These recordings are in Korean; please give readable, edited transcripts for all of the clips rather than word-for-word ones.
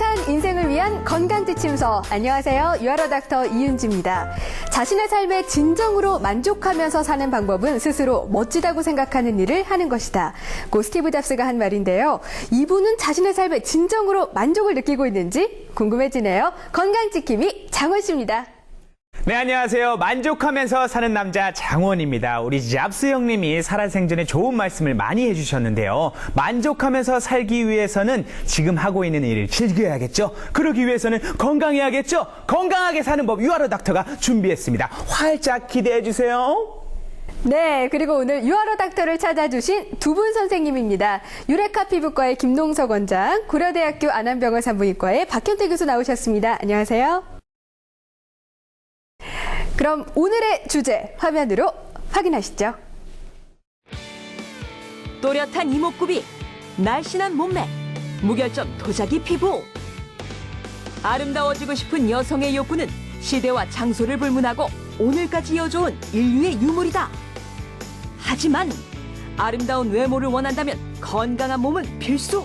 건강한 인생을 위한 건강지침서. 안녕하세요. 유아러 닥터 이은지입니다. 자신의 삶에 진정으로 만족하면서 사는 방법은 스스로 멋지다고 생각하는 일을 하는 것이다. 고 스티브 잡스가 한 말인데요. 이분은 자신의 삶에 진정으로 만족을 느끼고 있는지 궁금해지네요. 건강지킴이 장원 씨입니다. 네, 안녕하세요. 만족하면서 사는 남자 장원입니다. 우리 잡스 형님이 살아생전에 좋은 말씀을 많이 해주셨는데요. 만족하면서 살기 위해서는 지금 하고 있는 일을 즐겨야겠죠. 그러기 위해서는 건강해야겠죠. 건강하게 사는 법 유아러 닥터가 준비했습니다. 활짝 기대해 주세요. 네, 그리고 오늘 유아러 닥터를 찾아주신 두 분 선생님입니다. 유레카 피부과의 김동석 원장, 고려대학교 안암병원 산부인과의 박현태 교수 나오셨습니다. 안녕하세요. 그럼 오늘의 주제 화면으로 확인하시죠. 또렷한 이목구비, 날씬한 몸매, 무결점 도자기 피부. 아름다워지고 싶은 여성의 욕구는 시대와 장소를 불문하고 오늘까지 이어져온 인류의 유물이다. 하지만 아름다운 외모를 원한다면 건강한 몸은 필수.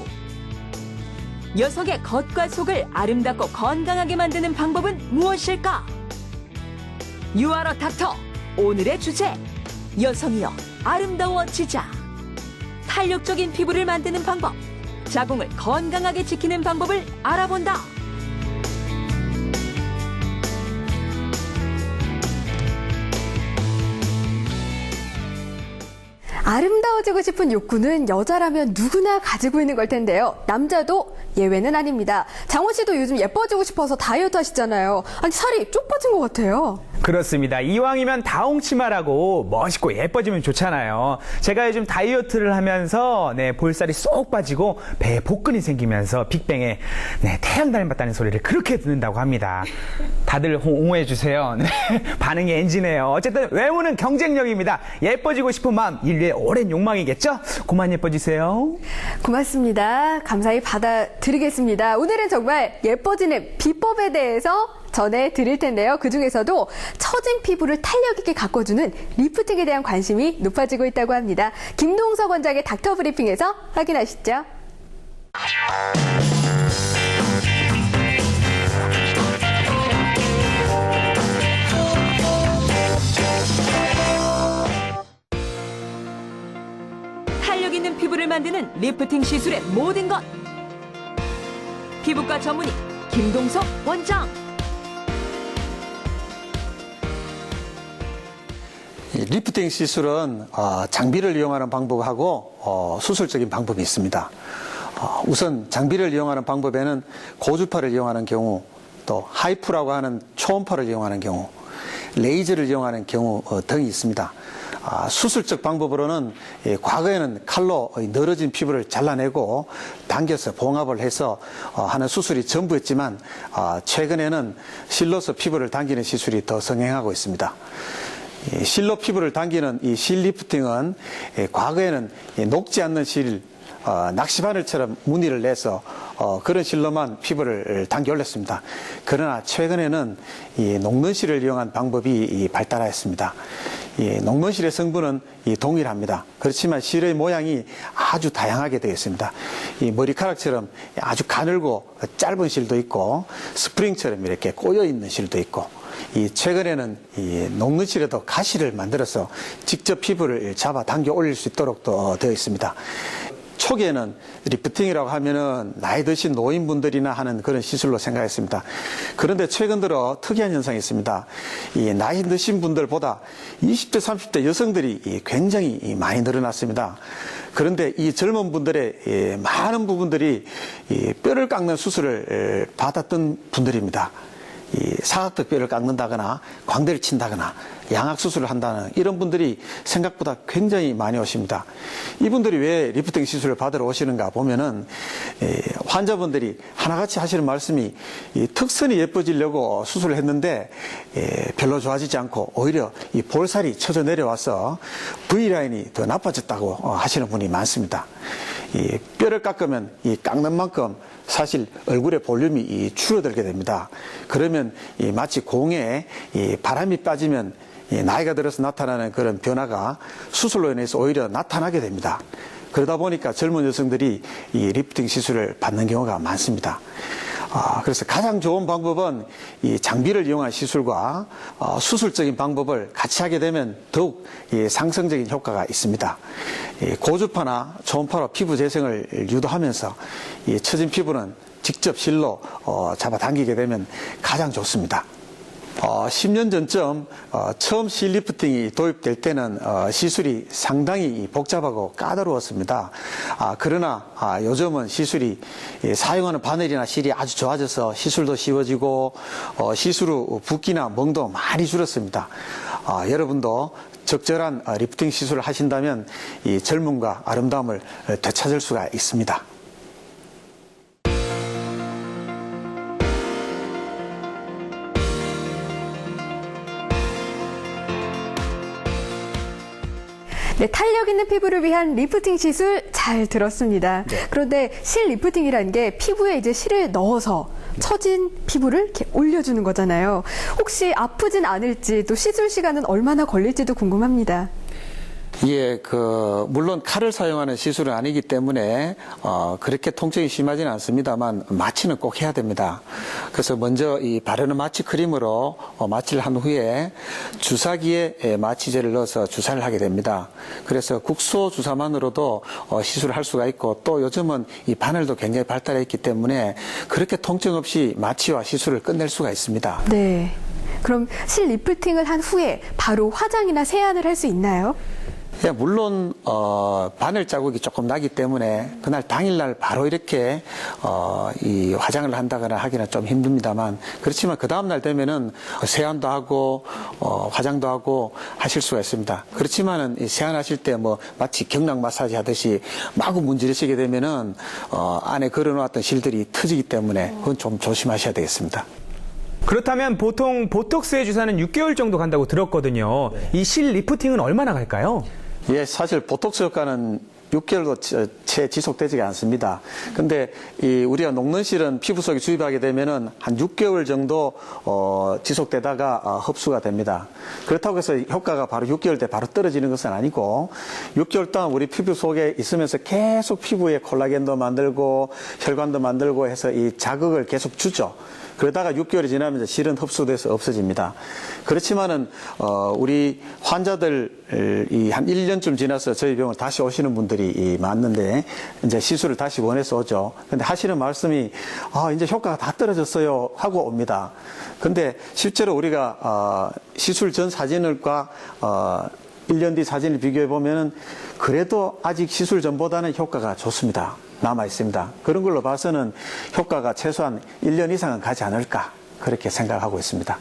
여성의 겉과 속을 아름답고 건강하게 만드는 방법은 무엇일까? 유아러 닥터, 오늘의 주제, 여성이여 아름다워지자. 탄력적인 피부를 만드는 방법, 자궁을 건강하게 지키는 방법을 알아본다. 아름다워지고 싶은 욕구는 여자라면 누구나 가지고 있는 걸 텐데요. 남자도 예외는 아닙니다. 장원 씨도 요즘 예뻐지고 싶어서 다이어트 하시잖아요. 아니, 살이 쪽 빠진 것 같아요. 그렇습니다. 이왕이면 다홍치마라고 멋있고 예뻐지면 좋잖아요. 제가 요즘 다이어트를 하면서 볼살이 쏙 빠지고 배에 복근이 생기면서 빅뱅에 태양 닮았다는 소리를 그렇게 듣는다고 합니다. 다들 옹호해 주세요. 반응이 엔지네요. 어쨌든 외모는 경쟁력입니다. 예뻐지고 싶은 마음, 인류의 오랜 욕망이겠죠? 그만 예뻐지세요. 고맙습니다. 감사히 받아드리겠습니다. 오늘은 정말 예뻐지는 비법에 대해서 전해드릴 텐데요. 그중에서도 처진 피부를 탄력 있게 가꿔주는 리프팅에 대한 관심이 높아지고 있다고 합니다. 김동석 원장의 닥터 브리핑에서 확인하시죠. 탄력 있는 피부를 만드는 리프팅 시술의 모든 것. 피부과 전문의 김동석 원장. 리프팅 시술은 장비를 이용하는 방법하고 수술적인 방법이 있습니다. 우선 장비를 이용하는 방법에는 고주파를 이용하는 경우, 또 하이프라고 하는 초음파를 이용하는 경우, 레이저를 이용하는 경우 등이 있습니다. 수술적 방법으로는 과거에는 칼로 늘어진 피부를 잘라내고 당겨서 봉합을 해서 하는 수술이 전부였지만 최근에는 실로서 피부를 당기는 시술이 더 성행하고 있습니다. 실로 피부를 당기는 이 실 리프팅은 과거에는 녹지 않는 실, 낚시바늘처럼 무늬를 내서 그런 실로만 피부를 당겨 올렸습니다. 그러나 최근에는 이 녹는 실을 이용한 방법이 발달하였습니다. 이 녹는 실의 성분은 동일합니다. 그렇지만 실의 모양이 아주 다양하게 되어 있습니다. 이 머리카락처럼 아주 가늘고 짧은 실도 있고, 스프링처럼 이렇게 꼬여 있는 실도 있고, 최근에는 녹는 실에도 가시를 만들어서 직접 피부를 잡아 당겨 올릴 수 있도록 되어 있습니다. 초기에는 리프팅이라고 하면은 나이 드신 노인분들이나 하는 그런 시술로 생각했습니다. 그런데 최근 들어 특이한 현상이 있습니다. 나이 드신 분들보다 20대, 30대 여성들이 굉장히 많이 늘어났습니다. 그런데 이 젊은 분들의 많은 부분들이 뼈를 깎는 수술을 받았던 분들입니다. 사각턱 뼈를 깎는다거나 광대를 친다거나 양악 수술을 한다는 이런 분들이 생각보다 굉장히 많이 오십니다. 이분들이 왜 리프팅 시술을 받으러 오시는가 보면은 환자분들이 하나같이 하시는 말씀이 턱선이 예뻐지려고 수술을 했는데 별로 좋아지지 않고 오히려 이 볼살이 처져 내려와서 V라인이 더 나빠졌다고 하시는 분이 많습니다. 뼈를 깎으면 깎는 만큼 사실 얼굴의 볼륨이 줄어들게 됩니다. 그러면 마치 공에 바람이 빠지면 나이가 들어서 나타나는 그런 변화가 수술로 인해서 오히려 나타나게 됩니다. 그러다 보니까 젊은 여성들이 이 리프팅 시술을 받는 경우가 많습니다. 그래서 가장 좋은 방법은 이 장비를 이용한 시술과 수술적인 방법을 같이 하게 되면 더욱 상승적인 효과가 있습니다. 고주파나 초음파로 피부 재생을 유도하면서 이 처진 피부는 직접 실로 잡아당기게 되면 가장 좋습니다. 10년 전쯤 처음 실 리프팅이 도입될 때는 시술이 상당히 복잡하고 까다로웠습니다. 그러나 요즘은 시술이 사용하는 바늘이나 실이 아주 좋아져서 시술도 쉬워지고 시술 후 붓기나 멍도 많이 줄었습니다. 여러분도 적절한 리프팅 시술을 하신다면 이 젊음과 아름다움을 되찾을 수가 있습니다. 네, 탄력 있는 피부를 위한 리프팅 시술 잘 들었습니다. 네. 그런데 실 리프팅이라는 게 피부에 이제 실을 넣어서 처진 피부를 이렇게 올려주는 거잖아요. 혹시 아프진 않을지 또 시술 시간은 얼마나 걸릴지도 궁금합니다. 예, 물론 칼을 사용하는 시술은 아니기 때문에, 그렇게 통증이 심하지는 않습니다만, 마취는 꼭 해야 됩니다. 그래서 먼저 이 바르는 마취 크림으로 마취를 한 후에 주사기에 마취제를 넣어서 주사를 하게 됩니다. 그래서 국소 주사만으로도 시술을 할 수가 있고, 또 요즘은 이 바늘도 굉장히 발달해 있기 때문에 그렇게 통증 없이 마취와 시술을 끝낼 수가 있습니다. 네. 그럼 실 리프팅을 한 후에 바로 화장이나 세안을 할 수 있나요? 예, 물론 바늘 자국이 조금 나기 때문에 그날 당일날 바로 이렇게 이 화장을 한다거나 하기는 좀 힘듭니다만, 그렇지만 그 다음날 되면은 세안도 하고 화장도 하고 하실 수가 있습니다. 그렇지만은 이 세안하실 때 뭐 마치 경락 마사지 하듯이 마구 문지르시게 되면은 안에 걸어놓았던 실들이 터지기 때문에 그건 좀 조심하셔야 되겠습니다. 그렇다면 보통 보톡스의 주사는 6개월 정도 간다고 들었거든요. 이 실 리프팅은 얼마나 갈까요? 예, 사실 보톡스 효과는 6개월도 채 지속되지가 않습니다. 근데 우리가 녹는 실은 피부 속에 주입하게 되면은 한 6개월 정도 지속되다가 흡수가 됩니다. 그렇다고 해서 효과가 바로 6개월 때 바로 떨어지는 것은 아니고 6개월 동안 우리 피부 속에 있으면서 계속 피부에 콜라겐도 만들고 혈관도 만들고 해서 이 자극을 계속 주죠. 그러다가 6개월이 지나면서 실은 흡수돼서 없어집니다. 그렇지만은 우리 환자들 한 1년쯤 지나서 저희 병원 다시 오시는 분들이 많는데 이제 시술을 다시 원해서 오죠. 근데 하시는 말씀이 이제 효과가 다 떨어졌어요 하고 옵니다. 근데 실제로 우리가 시술 전 사진과 1년 뒤 사진을 비교해 보면은 그래도 아직 시술 전보다는 효과가 좋습니다. 남아 있습니다. 그런 걸로 봐서는 효과가 최소한 1년 이상은 가지 않을까 그렇게 생각하고 있습니다.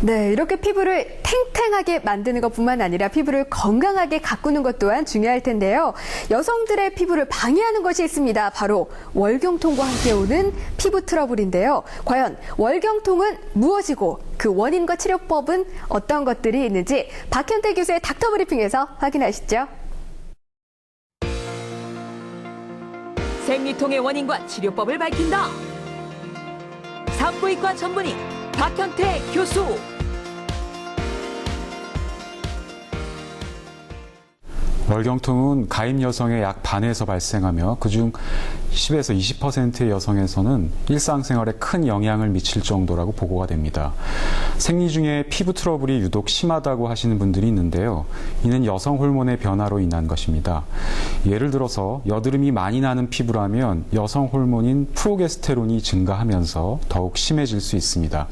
네, 이렇게 피부를 탱탱하게 만드는 것뿐만 아니라 피부를 건강하게 가꾸는 것 또한 중요할 텐데요. 여성들의 피부를 방해하는 것이 있습니다. 바로 월경통과 함께 오는 피부 트러블인데요. 과연 월경통은 무엇이고 그 원인과 치료법은 어떤 것들이 있는지 박현태 교수의 닥터 브리핑에서 확인하시죠. 생리통의 원인과 치료법을 밝힌다. 산부인과 전문의 박현태 교수. 월경통은 가임 여성의 약 반에서 발생하며 그중 10에서 20%의 여성에서는 일상생활에 큰 영향을 미칠 정도라고 보고가 됩니다. 생리 중에 피부 트러블이 유독 심하다고 하시는 분들이 있는데요. 이는 여성 호르몬의 변화로 인한 것입니다. 예를 들어서 여드름이 많이 나는 피부라면 여성 호르몬인 프로게스테론이 증가하면서 더욱 심해질 수 있습니다.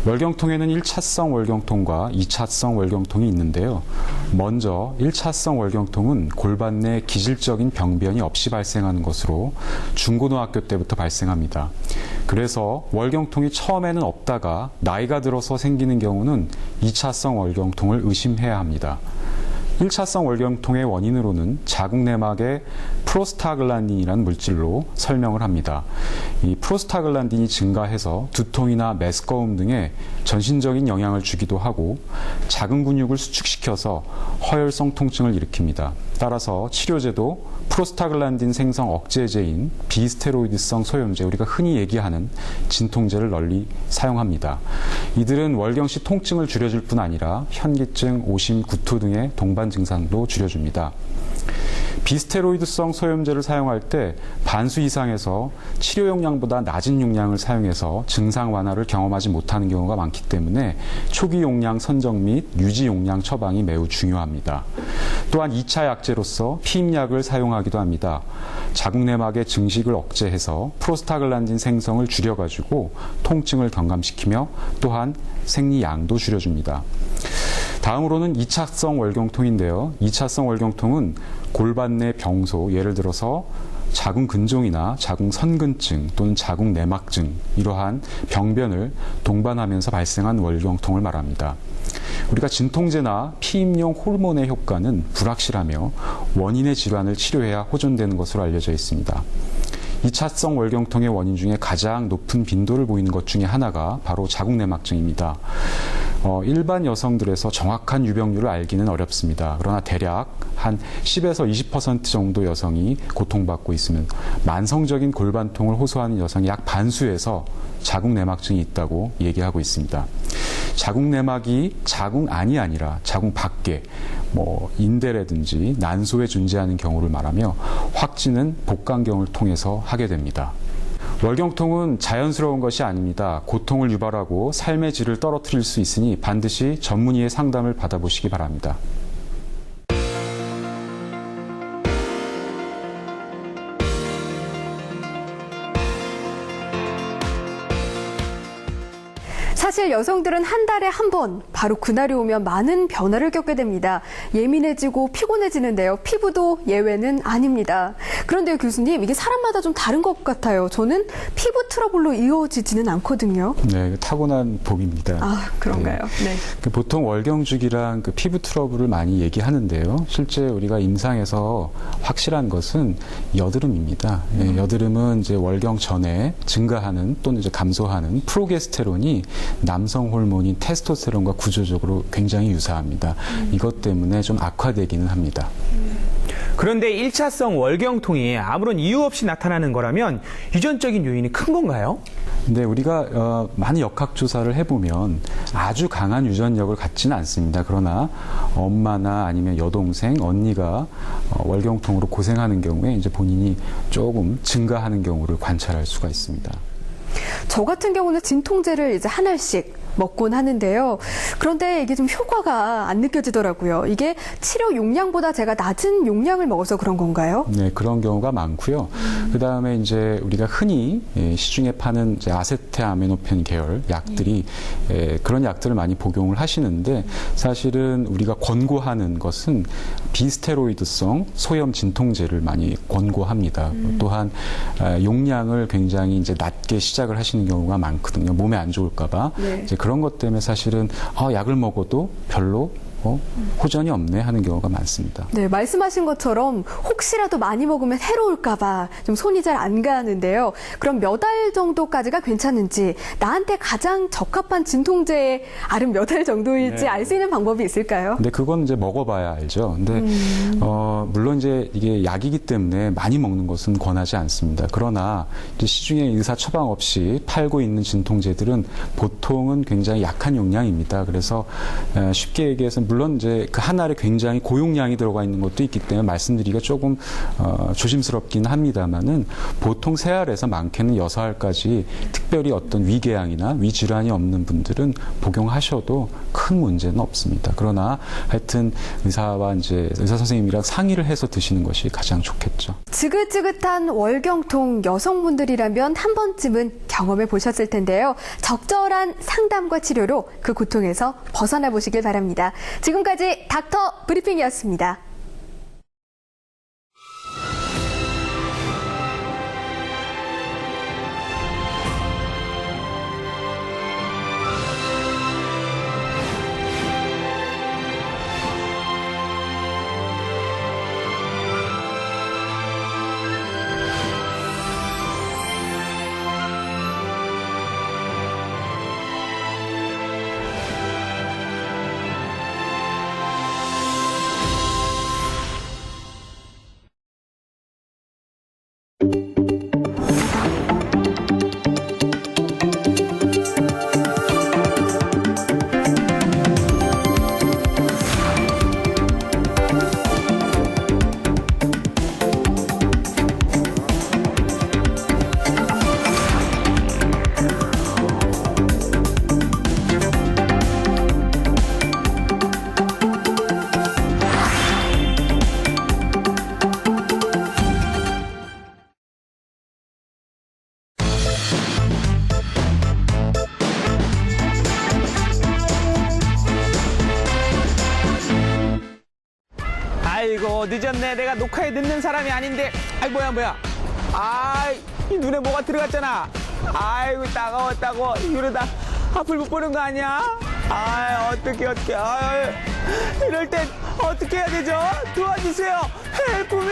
월경통에는 1차성 월경통과 2차성 월경통이 있는데요. 먼저 1차성 월경통은 골반 내 기질적인 병변이 없이 발생하는 것으로 중고등학교 때부터 발생합니다. 그래서 월경통이 처음에는 없다가 나이가 들어서 생기는 경우는 2차성 월경통을 의심해야 합니다. 1차성 월경통의 원인으로는 자궁내막의 프로스타글란딘이라는 물질로 설명을 합니다. 이 프로스타글란딘이 증가해서 두통이나 메스꺼움 등의 전신적인 영향을 주기도 하고 작은 근육을 수축시켜서 허혈성 통증을 일으킵니다. 따라서 치료제도 프로스타글란딘 생성 억제제인 비스테로이드성 소염제, 우리가 흔히 얘기하는 진통제를 널리 사용합니다. 이들은 월경 시 통증을 줄여줄 뿐 아니라 현기증, 오심, 구토 등의 동반 증상도 줄여줍니다. 비스테로이드성 소염제를 사용할 때 반수 이상에서 치료 용량보다 낮은 용량을 사용해서 증상 완화를 경험하지 못하는 경우가 많기 때문에 초기 용량 선정 및 유지 용량 처방이 매우 중요합니다. 또한 2차 약제로서 피임약을 사용하기도 합니다. 자궁내막의 증식을 억제해서 프로스타글란딘 생성을 줄여가지고 통증을 경감시키며 또한 생리양도 줄여줍니다. 다음으로는 2차성 월경통인데요. 2차성 월경통은 골반 내 병소, 예를 들어서 자궁 근종이나 자궁 선근증 또는 자궁 내막증, 이러한 병변을 동반하면서 발생한 월경통을 말합니다. 우리가 진통제나 피임용 호르몬의 효과는 불확실하며 원인의 질환을 치료해야 호전되는 것으로 알려져 있습니다. 2차성 월경통의 원인 중에 가장 높은 빈도를 보이는 것 중에 하나가 바로 자궁내막증입니다. 일반 여성들에서 정확한 유병률을 알기는 어렵습니다. 그러나 대략 한 10에서 20% 정도 여성이 고통받고 있으면 만성적인 골반통을 호소하는 여성이 약 반수에서 자궁내막증이 있다고 얘기하고 있습니다. 자궁내막이 자궁 안이 아니라 자궁 밖에 인대라든지 난소에 존재하는 경우를 말하며 확진은 복강경을 통해서 하게 됩니다. 월경통은 자연스러운 것이 아닙니다. 고통을 유발하고 삶의 질을 떨어뜨릴 수 있으니 반드시 전문의의 상담을 받아보시기 바랍니다. 사실 여성들은 한 달에 한 번 바로 그날이 오면 많은 변화를 겪게 됩니다. 예민해지고 피곤해지는데요. 피부도 예외는 아닙니다. 그런데요, 교수님, 이게 사람마다 좀 다른 것 같아요. 저는 피부 트러블로 이어지지는 않거든요. 네, 타고난 복입니다. 아, 그런가요? 네. 보통 월경주기랑 피부 트러블을 많이 얘기하는데요. 실제 우리가 임상에서 확실한 것은 여드름입니다. 여드름은 이제 월경 전에 증가하는 또는 이제 감소하는 프로게스테론이 남성 호르몬인 테스토스테론과 구조적으로 굉장히 유사합니다. 이것 때문에 좀 악화되기는 합니다. 그런데 1차성 월경통이 아무런 이유 없이 나타나는 거라면 유전적인 요인이 큰 건가요? 근데 우리가 많이 역학조사를 해보면 아주 강한 유전력을 갖지는 않습니다. 그러나 엄마나 아니면 여동생, 언니가 월경통으로 고생하는 경우에 이제 본인이 조금 증가하는 경우를 관찰할 수가 있습니다. 저 같은 경우는 진통제를 이제 한 알씩 먹곤 하는데요. 그런데 이게 좀 효과가 안 느껴지더라고요. 이게 치료 용량보다 제가 낮은 용량을 먹어서 그런 건가요? 네, 그런 경우가 많고요. 그 다음에 이제 우리가 흔히 시중에 파는 이제 아세트아미노펜 계열 약들이 그런 약들을 많이 복용을 하시는데 사실은 우리가 권고하는 것은 비스테로이드성 소염 진통제를 많이 권고합니다. 또한 용량을 굉장히 이제 낮게 시작을 하시는 경우가 많거든요. 몸에 안 좋을까봐. 네. 이제 그런 것 때문에 사실은 약을 먹어도 별로 호전이 없네 하는 경우가 많습니다. 네, 말씀하신 것처럼 혹시라도 많이 먹으면 해로울까봐 좀 손이 잘 안 가는데요. 그럼 몇 알 정도까지가 괜찮은지, 나한테 가장 적합한 진통제의 알은 몇 알 정도일지 네. 알 수 있는 방법이 있을까요? 근데 그건 이제 먹어봐야 알죠. 근데 물론 이제 이게 약이기 때문에 많이 먹는 것은 권하지 않습니다. 그러나 이제 시중에 의사 처방 없이 팔고 있는 진통제들은 보통은 굉장히 약한 용량입니다. 그래서 쉽게 얘기해서 물론 이제 그 한 알에 굉장히 고용량이 들어가 있는 것도 있기 때문에 말씀드리기가 조금 조심스럽긴 합니다만은 보통 3알에서 많게는 6알까지 특별히 어떤 위궤양이나 위질환이 없는 분들은 복용하셔도 큰 문제는 없습니다. 그러나 하여튼 의사와 이제 의사 선생님이랑 상의를 해서 드시는 것이 가장 좋겠죠. 지긋지긋한 월경통 여성분들이라면 한 번쯤은 경험해 보셨을 텐데요. 적절한 상담과 치료로 그 고통에서 벗어나 보시길 바랍니다. 지금까지 닥터 브리핑이었습니다. 아이고 늦었네. 내가 녹화에 늦는 사람이 아닌데. 아이 뭐야. 이 눈에 뭐가 들어갔잖아. 아이고 따가워. 이러다 앞을 못 보는 거 아니야? 어떡해. 이럴 땐 어떻게 해야 되죠? 도와주세요. 헬프미.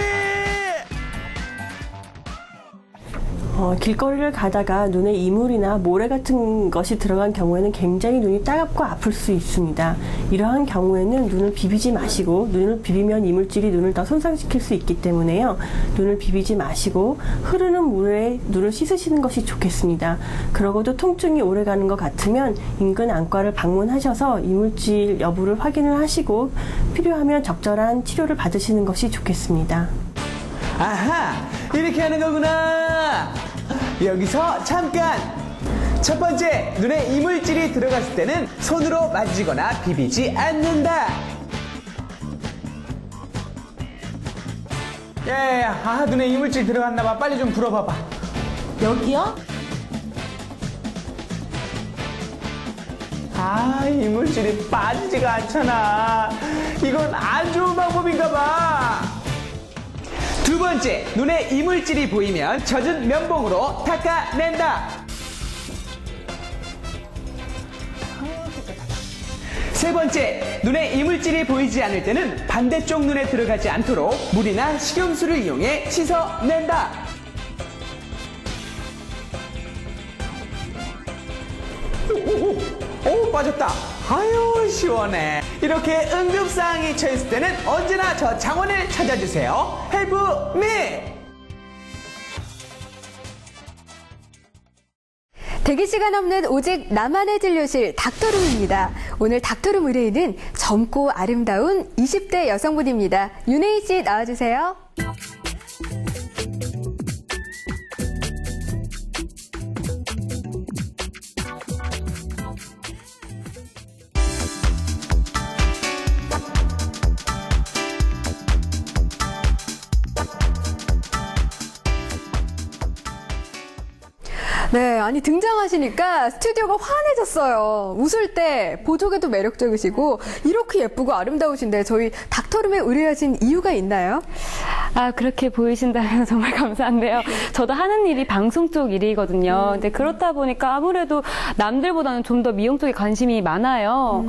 길거리를 가다가 눈에 이물이나 모래 같은 것이 들어간 경우에는 굉장히 눈이 따갑고 아플 수 있습니다. 이러한 경우에는 눈을 비비지 마시고, 눈을 비비면 이물질이 눈을 더 손상시킬 수 있기 때문에요. 눈을 비비지 마시고 흐르는 물에 눈을 씻으시는 것이 좋겠습니다. 그러고도 통증이 오래가는 것 같으면 인근 안과를 방문하셔서 이물질 여부를 확인을 하시고 필요하면 적절한 치료를 받으시는 것이 좋겠습니다. 아하, 이렇게 하는 거구나. 여기서 잠깐. 첫 번째, 눈에 이물질이 들어갔을 때는 손으로 만지거나 비비지 않는다. 야, 눈에 이물질 들어갔나 봐. 빨리 좀 불어봐봐. 여기요? 이물질이 빠지지가 않잖아. 이건 안 좋은 방법인가 봐. 두 번째, 눈에 이물질이 보이면 젖은 면봉으로 닦아낸다. 세 번째, 눈에 이물질이 보이지 않을 때는 반대쪽 눈에 들어가지 않도록 물이나 식용수를 이용해 씻어낸다. 오, 빠졌다. 아유, 시원해. 이렇게 응급사항이 처했을 때는 언제나 저 장원을 찾아주세요. 헬프 미! 대기 시간 없는 오직 나만의 진료실 닥터룸입니다. 오늘 닥터룸 의뢰인은 젊고 아름다운 20대 여성분입니다. 윤혜희 씨 나와주세요. 네, 아니 등장하시니까 스튜디오가 환해졌어요. 웃을 때 보조개도 매력적이시고 이렇게 예쁘고 아름다우신데 저희 닥터룸에 의뢰하신 이유가 있나요? 그렇게 보이신다면 정말 감사한데요. 저도 하는 일이 방송 쪽 일이거든요. 근데 그렇다 보니까 아무래도 남들보다는 좀 더 미용 쪽에 관심이 많아요.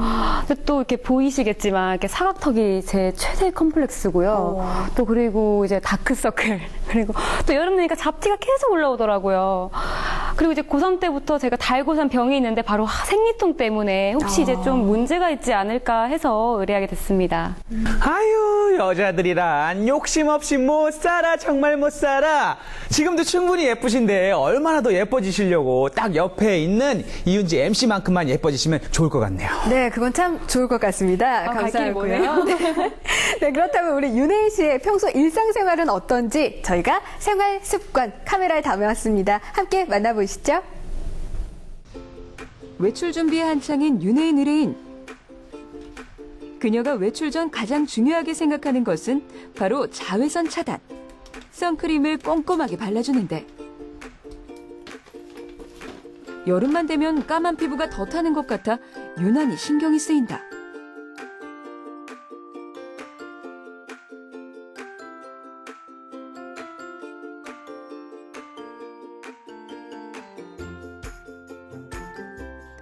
근데 또 이렇게 보이시겠지만 이렇게 사각턱이 제 최대 컴플렉스고요. 또 그리고 이제 다크서클, 그리고 또 여름 되니까 잡티가 계속 올라오더라고요. 그리고 이제 고3 때부터 제가 달고산 병이 있는데 바로 생리통 때문에 혹시 이제 좀 문제가 있지 않을까 해서 의뢰하게 됐습니다. 아유, 여자들이란 욕심 없이 못 살아. 정말 못 살아. 지금도 충분히 예쁘신데 얼마나 더 예뻐지시려고 딱 옆에 있는 이윤지 MC만큼만 예뻐지시면 좋을 것 같네요. 네, 그건 참 좋을 것 같습니다. 감사하고요. 네, 그렇다면 우리 윤혜희 씨의 평소 일상생활은 어떤지 저희가 생활 습관 카메라에 담아왔습니다. 함께 만나보시죠. 외출 준비에 한창인 윤혜인 의뢰인. 그녀가 외출 전 가장 중요하게 생각하는 것은 바로 자외선 차단. 선크림을 꼼꼼하게 발라주는데 여름만 되면 까만 피부가 더 타는 것 같아 유난히 신경이 쓰인다.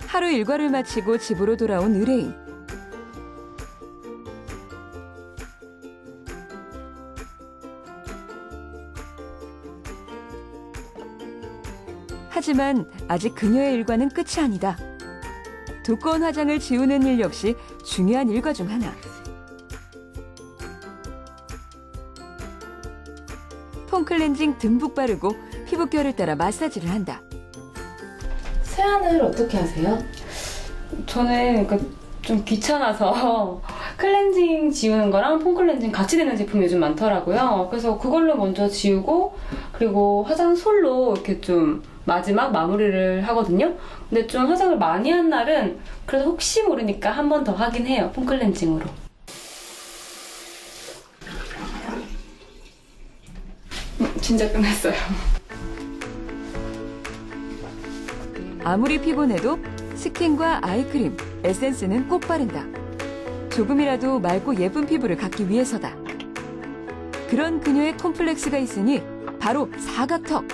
하루 일과를 마치고 집으로 돌아온 의뢰인. 하지만 아직 그녀의 일과는 끝이 아니다. 두꺼운 화장을 지우는 일 역시 중요한 일과 중 하나. 폼 클렌징 듬뿍 바르고 피부결을 따라 마사지를 한다. 세안을 어떻게 하세요? 저는 좀 귀찮아서 클렌징 지우는 거랑 폼 클렌징 같이 되는 제품이 요즘 많더라고요. 그래서 그걸로 먼저 지우고 그리고 화장솔로 이렇게 좀 마지막 마무리를 하거든요. 근데 좀 화장을 많이 한 날은 그래도 혹시 모르니까 한 번 더 하긴 해요. 폼 클렌징으로. 진짜 끝났어요. 아무리 피곤해도 스킨과 아이크림, 에센스는 꼭 바른다. 조금이라도 맑고 예쁜 피부를 갖기 위해서다. 그런 그녀의 콤플렉스가 있으니 바로 사각턱.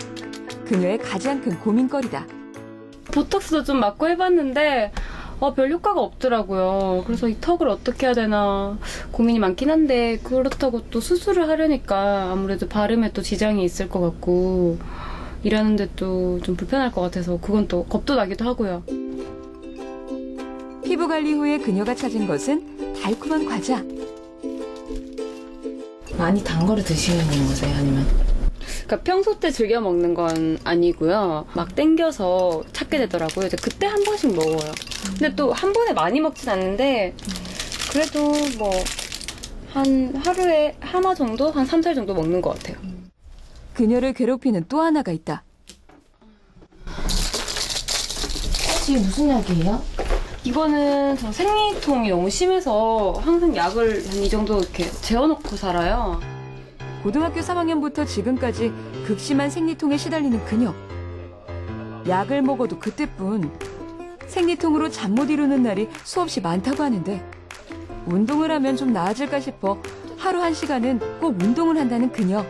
그녀의 가장 큰 고민거리다. 보톡스도 좀 맞고 해봤는데 별 효과가 없더라고요. 그래서 이 턱을 어떻게 해야 되나 고민이 많긴 한데 그렇다고 또 수술을 하려니까 아무래도 발음에 또 지장이 있을 것 같고 일하는데 또 좀 불편할 것 같아서 그건 또 겁도 나기도 하고요. 피부 관리 후에 그녀가 찾은 것은 달콤한 과자. 많이 단 거를 드시는 거세요? 아니면? 그러니까 평소 때 즐겨 먹는 건 아니고요. 막 땡겨서 찾게 되더라고요. 이제 그때 한 번씩 먹어요. 근데 또 한 번에 많이 먹진 않는데 그래도 뭐 한 하루에 하나 정도? 한 3살 정도 먹는 것 같아요. 그녀를 괴롭히는 또 하나가 있다. 지금 무슨 약이에요? 이거는 저 생리통이 너무 심해서 항상 약을 한 이 정도 이렇게 재워놓고 살아요. 고등학교 3학년부터 지금까지 극심한 생리통에 시달리는 그녀. 약을 먹어도 그때뿐. 생리통으로 잠 못 이루는 날이 수없이 많다고 하는데 운동을 하면 좀 나아질까 싶어 하루 1시간은 꼭 운동을 한다는 그녀.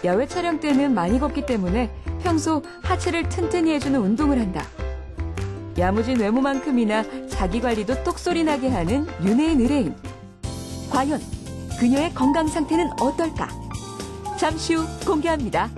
야외 촬영 때는 많이 걷기 때문에 평소 하체를 튼튼히 해주는 운동을 한다. 야무진 외모만큼이나 자기 관리도 똑소리 나게 하는 윤혜인 의뢰인. 과연 그녀의 건강 상태는 어떨까? 잠시 후 공개합니다.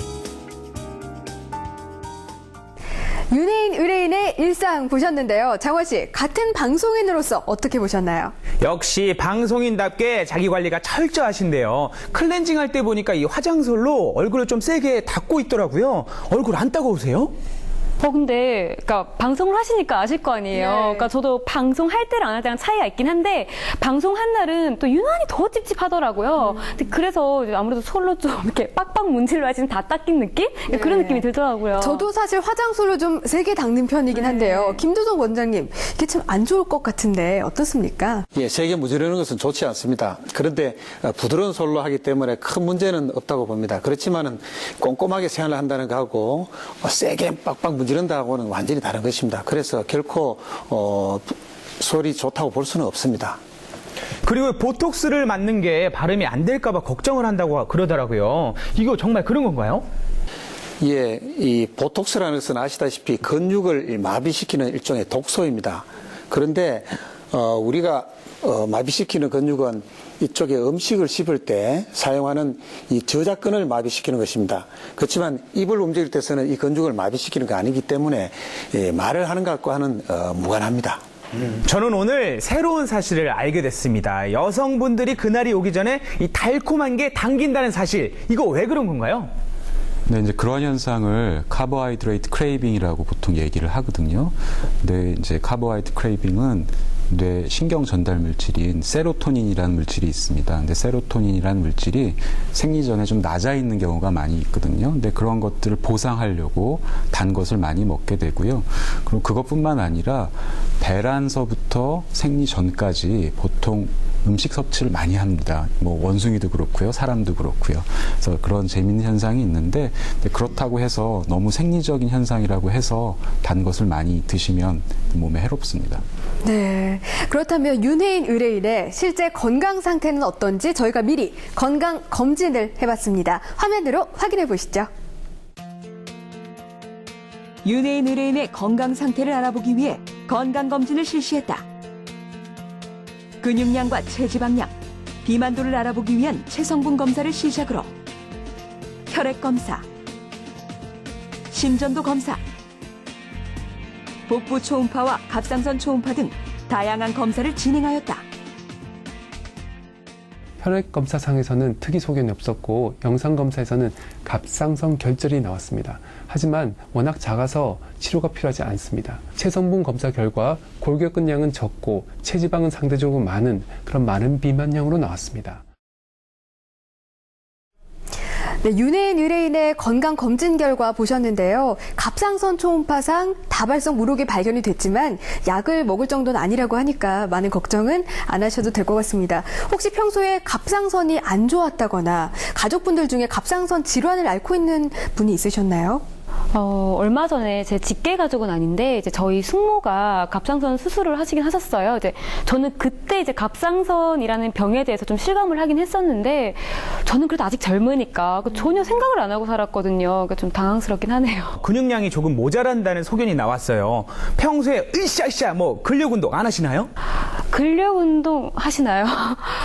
윤혜인 의뢰인의 일상 보셨는데요. 장원 씨, 같은 방송인으로서 어떻게 보셨나요? 역시 방송인답게 자기 관리가 철저하신데요. 클렌징 할 때 보니까 이 화장솜로 얼굴을 좀 세게 닦고 있더라고요. 얼굴 안 따가우세요? 근데, 그러니까 방송을 하시니까 아실 거 아니에요. 네. 그러니까 저도 방송할 때랑 안 할 때랑 차이가 있긴 한데, 방송한 날은 또 유난히 더 찝찝하더라고요. 근데 그래서 이제 아무래도 솔로 좀 이렇게 빡빡 문질러 야지 다 닦인 느낌? 그런 느낌이 들더라고요. 저도 사실 화장솜으로 좀 세게 닦는 편이긴 한데요. 김두성 원장님, 이게 참 안 좋을 것 같은데 어떻습니까? 예, 세게 무지르는 것은 좋지 않습니다. 그런데 부드러운 솔로 하기 때문에 큰 문제는 없다고 봅니다. 그렇지만은 꼼꼼하게 생활을 한다는 거하고 세게 빡빡 무지른다 하고는 완전히 다른 것입니다. 그래서 결코 솔이 좋다고 볼 수는 없습니다. 그리고 보톡스를 맞는 게 발음이 안 될까봐 걱정을 한다고 그러더라고요. 이거 정말 그런 건가요? 예, 이 보톡스라는 것은 아시다시피 근육을 마비시키는 일종의 독소입니다. 그런데 우리가 마비시키는 근육은 이쪽에 음식을 씹을 때 사용하는 이 저작근을 마비시키는 것입니다. 그렇지만 입을 움직일 때서는 이 근육을 마비시키는 게 아니기 때문에 말을 하는 것과는 무관합니다. 저는 오늘 새로운 사실을 알게 됐습니다. 여성분들이 그날이 오기 전에 이 달콤한 게 당긴다는 사실, 이거 왜 그런 건가요? 네, 이제 그런 현상을 카보하이드레이트 크레이빙이라고 보통 얘기를 하거든요. 근데 이제 카보하이드레이트 크레이빙은 뇌 신경 전달 물질인 세로토닌이라는 물질이 있습니다. 근데 세로토닌이라는 물질이 생리 전에 좀 낮아 있는 경우가 많이 있거든요. 근데 그런 것들을 보상하려고 단 것을 많이 먹게 되고요. 그리고 그것뿐만 아니라 배란서부터 생리 전까지 보통 음식 섭취를 많이 합니다. 뭐 원숭이도 그렇고요, 사람도 그렇고요. 그래서 그런 재미있는 현상이 있는데 그렇다고 해서 너무 생리적인 현상이라고 해서 단 것을 많이 드시면 몸에 해롭습니다. 네. 그렇다면 윤혜인 의뢰인의 실제 건강 상태는 어떤지 저희가 미리 건강 검진을 해봤습니다. 화면으로 확인해 보시죠. 윤혜인 의뢰인의 건강 상태를 알아보기 위해 건강 검진을 실시했다. 근육량과 체지방량, 비만도를 알아보기 위한 체성분 검사를 시작으로 혈액 검사, 심전도 검사, 복부 초음파와 갑상선 초음파 등 다양한 검사를 진행하였다. 혈액 검사상에서는 특이 소견이 없었고 영상 검사에서는 갑상선 결절이 나왔습니다. 하지만 워낙 작아서 치료가 필요하지 않습니다. 체성분 검사 결과 골격근량은 적고 체지방은 상대적으로 많은 그런 많은 비만량으로 나왔습니다. 네, 윤혜인 의뢰인의 건강 검진 결과 보셨는데요. 갑상선 초음파상 다발성 물혹이 발견이 됐지만 약을 먹을 정도는 아니라고 하니까 많은 걱정은 안 하셔도 될 것 같습니다. 혹시 평소에 갑상선이 안 좋았다거나 가족분들 중에 갑상선 질환을 앓고 있는 분이 있으셨나요? 얼마 전에 제 직계 가족은 아닌데 이제 저희 숙모가 갑상선 수술을 하시긴 하셨어요. 이제 저는 그때 이제 갑상선이라는 병에 대해서 좀 실감을 하긴 했었는데 저는 그래도 아직 젊으니까 전혀 생각을 안 하고 살았거든요. 그러니까 좀 당황스럽긴 하네요. 근육량이 조금 모자란다는 소견이 나왔어요. 평소에 으쌰으쌰 뭐 근력 운동 안 하시나요? 근력 운동 하시나요?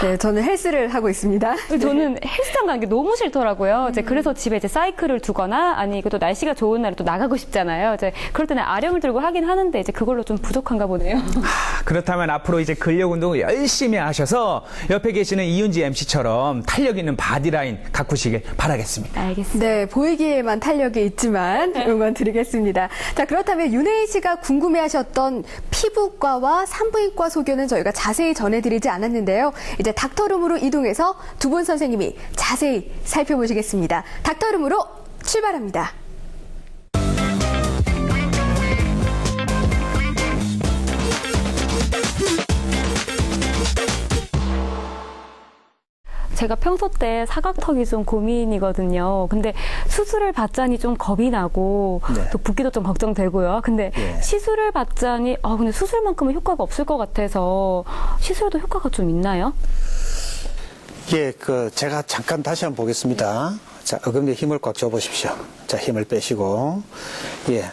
네, 저는 헬스를 하고 있습니다. 저는 헬스장 가는 게 너무 싫더라고요. 이제 그래서 집에 이제 사이클을 두거나 아니 또 날씨가 좋은 날에 또 나가고 싶잖아요. 이제 그럴 때는 아령을 들고 하긴 하는데 이제 그걸로 좀 부족한가 보네요. 그렇다면 앞으로 이제 근력 운동을 열심히 하셔서 옆에 계시는 이윤지 MC처럼 탄력 있는 바디라인 가꾸시길 바라겠습니다. 알겠습니다. 네, 보이기에만 탄력이 있지만 응원 드리겠습니다. 자, 그렇다면 윤혜인 씨가 궁금해하셨던 피부과와 산부인과 소견은 저희가 자세히 전해드리지 않았는데요. 이제 닥터룸으로 이동해서 두 분 선생님이 자세히 살펴보시겠습니다. 닥터룸으로 출발합니다. 제가 평소 때 사각턱이 좀 고민이거든요. 근데 수술을 받자니 좀 겁이 나고 네. 또 붓기도 좀 걱정되고요. 근데 예. 시술을 받자니 근데 수술만큼은 효과가 없을 것 같아서 시술도 효과가 좀 있나요? 예, 제가 잠깐 다시 한번 보겠습니다. 자, 어금니에 힘을 꽉 줘보십시오. 자, 힘을 빼시고. 예.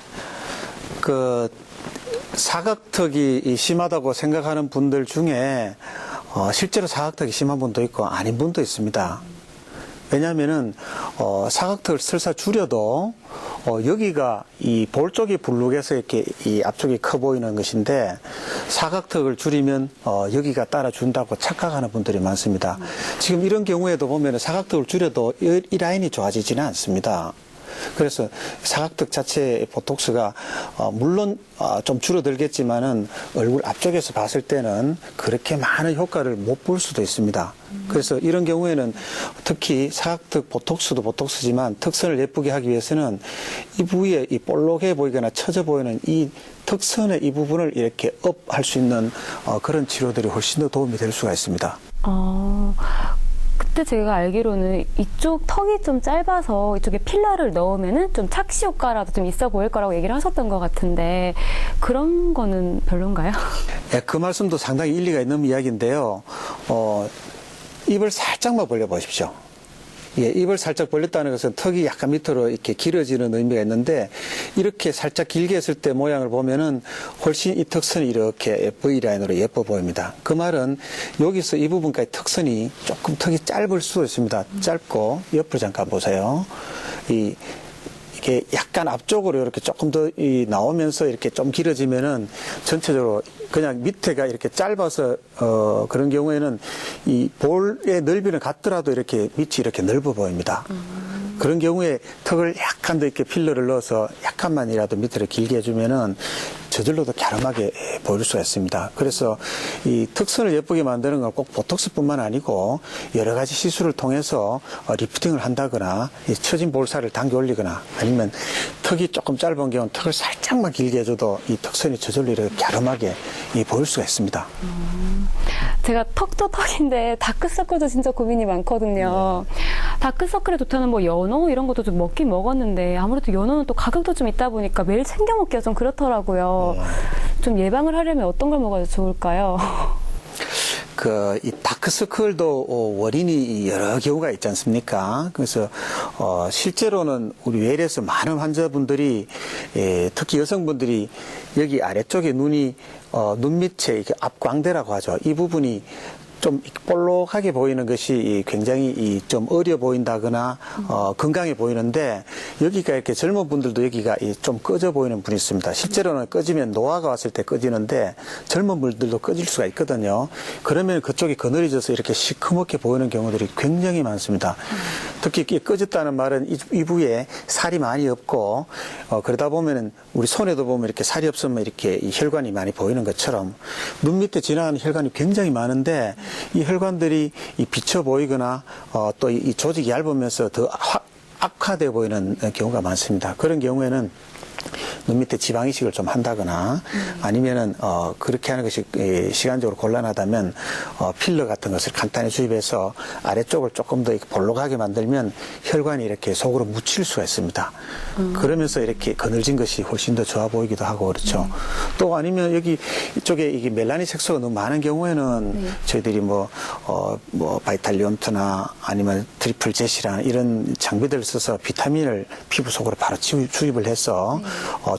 사각턱이 심하다고 생각하는 분들 중에 실제로 사각턱이 심한 분도 있고 아닌 분도 있습니다. 왜냐하면은 사각턱을 설사 줄여도 여기가 이 볼 쪽이 불룩해서 이렇게 이 앞쪽이 커 보이는 것인데 사각턱을 줄이면 여기가 따라준다고 착각하는 분들이 많습니다. 지금 이런 경우에도 보면은 사각턱을 줄여도 이 라인이 좋아지지는 않습니다. 그래서 사각턱 자체의 보톡스가 물론 좀 줄어들겠지만은 얼굴 앞쪽에서 봤을 때는 그렇게 많은 효과를 못 볼 수도 있습니다. 그래서 이런 경우에는 특히 사각턱 보톡스도 보톡스지만 턱선을 예쁘게 하기 위해서는 이 부위에 이 볼록해 보이거나 처져 보이는 이 턱선의 이 부분을 이렇게 업할 수 있는 그런 치료들이 훨씬 더 도움이 될 수가 있습니다. 그때 제가 알기로는 이쪽 턱이 좀 짧아서 이쪽에 필러를 넣으면은 좀 착시 효과라도 좀 있어 보일 거라고 얘기를 하셨던 것 같은데 그런 거는 별론가요? 네, 그 말씀도 상당히 일리가 있는 이야기인데요. 입을 살짝만 벌려 보십시오. 예, 입을 살짝 벌렸다는 것은 턱이 약간 밑으로 이렇게 길어지는 의미가 있는데 이렇게 살짝 길게 했을 때 모양을 보면은 훨씬 이 턱선이 이렇게 V라인으로 예뻐 보입니다. 그 말은 여기서 이 부분까지 턱선이 조금 턱이 짧을 수도 있습니다. 짧고 옆으로 잠깐 보세요. 이게 약간 앞쪽으로 이렇게 조금 더 나오면서 이렇게 좀 길어지면은 전체적으로 그냥 밑에가 이렇게 짧아서 그런 경우에는 이 볼의 넓이는 같더라도 이렇게 밑이 이렇게 넓어 보입니다. 그런 경우에 턱을 약간 더 이렇게 필러를 넣어서 약간만이라도 밑으로 길게 해주면은 저절로도 갸름하게 보일 수가 있습니다. 그래서 이 턱선을 예쁘게 만드는 건 꼭 보톡스뿐만 아니고 여러 가지 시술을 통해서 리프팅을 한다거나 이 처진 볼살을 당겨 올리거나 아니면 턱이 조금 짧은 경우는 턱을 살짝만 길게 해줘도 이 턱선이 저절로 이렇게 갸름하게 보일 수가 있습니다. 제가 턱도 턱인데 다크서클도 진짜 고민이 많거든요. 다크서클에 좋다는 뭐 연어 이런 것도 좀 먹긴 먹었는데 아무래도 연어는 또 가격도 좀 있다 보니까 매일 챙겨 먹기가 좀 그렇더라고요. 좀 예방을 하려면 어떤 걸 먹어야 좋을까요? 이 다크서클도 원인이 여러 경우가 있지 않습니까? 그래서 실제로는 우리 외래에서 많은 환자분들이 특히 여성분들이 여기 아래쪽에 눈이 눈 밑에 앞광대라고 하죠. 이 부분이 좀 볼록하게 보이는 것이 굉장히 좀 어려 보인다거나 건강해 보이는데 여기가 이렇게 젊은 분들도 여기가 좀 꺼져 보이는 분이 있습니다. 실제로는 꺼지면 노화가 왔을 때 꺼지는데 젊은 분들도 꺼질 수가 있거든요. 그러면 그쪽이 그늘져서 이렇게 시커멓게 보이는 경우들이 굉장히 많습니다. 특히 꺼졌다는 말은 이 부위에 살이 많이 없고 그러다 보면은 우리 손에도 보면 이렇게 살이 없으면 이렇게 이 혈관이 많이 보이는 것처럼 눈 밑에 지나가는 혈관이 굉장히 많은데 이 혈관들이 비쳐 보이거나 또 이 조직이 얇으면서 더 악화되어 보이는 경우가 많습니다. 그런 경우에는 눈 밑에 지방 이식을 좀 한다거나 아니면은 그렇게 하는 것이 시간적으로 곤란하다면 필러 같은 것을 간단히 주입해서 아래쪽을 조금 더 볼록하게 만들면 혈관이 이렇게 속으로 묻힐 수가 있습니다. 그러면서 이렇게 거늘진 것이 훨씬 더 좋아 보이기도 하고 그렇죠. 또 아니면 여기 이쪽에 이게 멜라닌 색소가 너무 많은 경우에는 저희들이 뭐 바이탈리온트나 아니면 트리플 제시라는 이런 장비들을 써서 비타민을 피부 속으로 바로 주입을 해서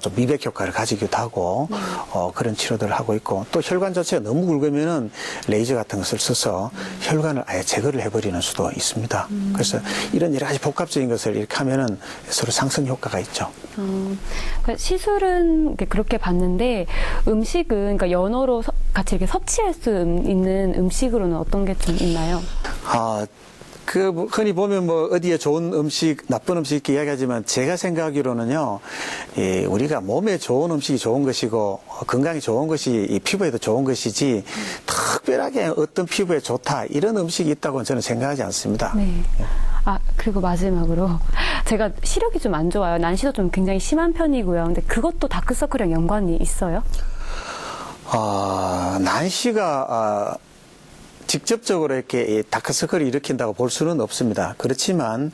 좀 미백 효과를 가지기도 하고 그런 치료들을 하고 있고 또 혈관 자체가 너무 굵으면은 레이저 같은 것을 써서 혈관을 아예 제거를 해버리는 수도 있습니다. 그래서 이런 여러 가지 복합적인 것을 이렇게 하면은 서로 상승 효과가 있죠. 그러니까 시술은 그렇게 봤는데 음식은 그러니까 연어로 같이 이렇게 섭취할 수 있는 음식으로는 어떤 게 좀 있나요? 흔히 보면 뭐 어디에 좋은 음식, 나쁜 음식 이렇게 이야기하지만 제가 생각하기로는요, 우리가 몸에 좋은 음식이 좋은 것이고 건강에 좋은 것이 이 피부에도 좋은 것이지 특별하게 어떤 피부에 좋다 이런 음식이 있다고는 저는 생각하지 않습니다. 네. 그리고 마지막으로 제가 시력이 좀 안 좋아요. 난시도 좀 굉장히 심한 편이고요. 근데 그것도 다크서클이랑 연관이 있어요? 난시가 직접적으로 이렇게 다크서클을 일으킨다고 볼 수는 없습니다. 그렇지만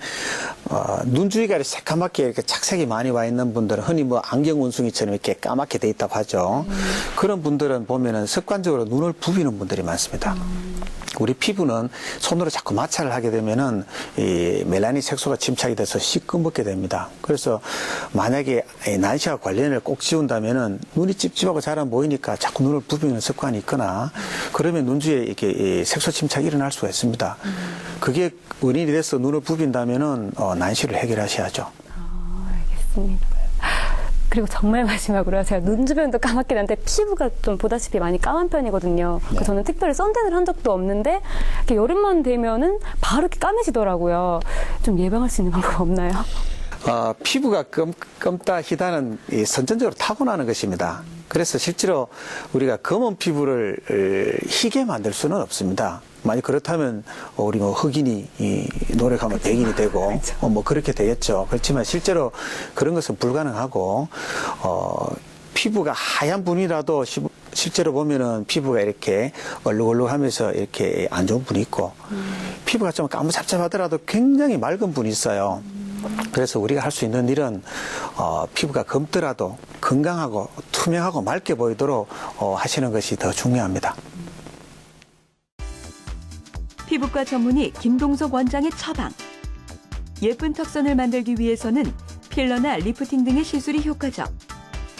눈 주위가 새까맣게 이렇게 착색이 많이 와 있는 분들은 흔히 뭐 안경 원숭이처럼 이렇게 까맣게 돼 있다고 하죠. 그런 분들은 보면은 습관적으로 눈을 부비는 분들이 많습니다. 우리 피부는 손으로 자꾸 마찰을 하게 되면은 이 멜라닌 색소가 침착이 돼서 시꺼멓게 됩니다. 그래서 만약에 난시와 관련을 꼭 지운다면은 눈이 찝찝하고 잘 안 보이니까 자꾸 눈을 부비는 습관이 있거나 그러면 눈 주위에 이렇게 색소 침착이 일어날 수가 있습니다. 그게 원인이 돼서 눈을 부빈다면은 난시를 해결하셔야죠. 알겠습니다. 그리고 정말 마지막으로 제가 눈 주변도 까맣긴 한데 피부가 좀 보다시피 많이 까만 편이거든요. 네. 저는 특별히 선탠을 한 적도 없는데 이렇게 여름만 되면은 바로 이렇게 까매지더라고요. 좀 예방할 수 있는 방법 없나요? 피부가 검다 희다는 선천적으로 타고나는 것입니다. 그래서 실제로 우리가 검은 피부를 희게 만들 수는 없습니다. 만약 그렇다면 우리 뭐 흑인이 노력하면 백인이 되고 뭐 그렇게 되겠죠. 그렇지만 실제로 그런 것은 불가능하고 피부가 하얀 분이라도 실제로 보면은 피부가 이렇게 얼룩얼룩하면서 이렇게 안 좋은 분이 있고 피부가 좀 까무잡잡하더라도 굉장히 맑은 분이 있어요. 그래서 우리가 할 수 있는 일은 피부가 검더라도 건강하고 투명하고 맑게 보이도록 하시는 것이 더 중요합니다. 피부과 전문의 김동석 원장의 처방. 예쁜 턱선을 만들기 위해서는 필러나 리프팅 등의 시술이 효과적.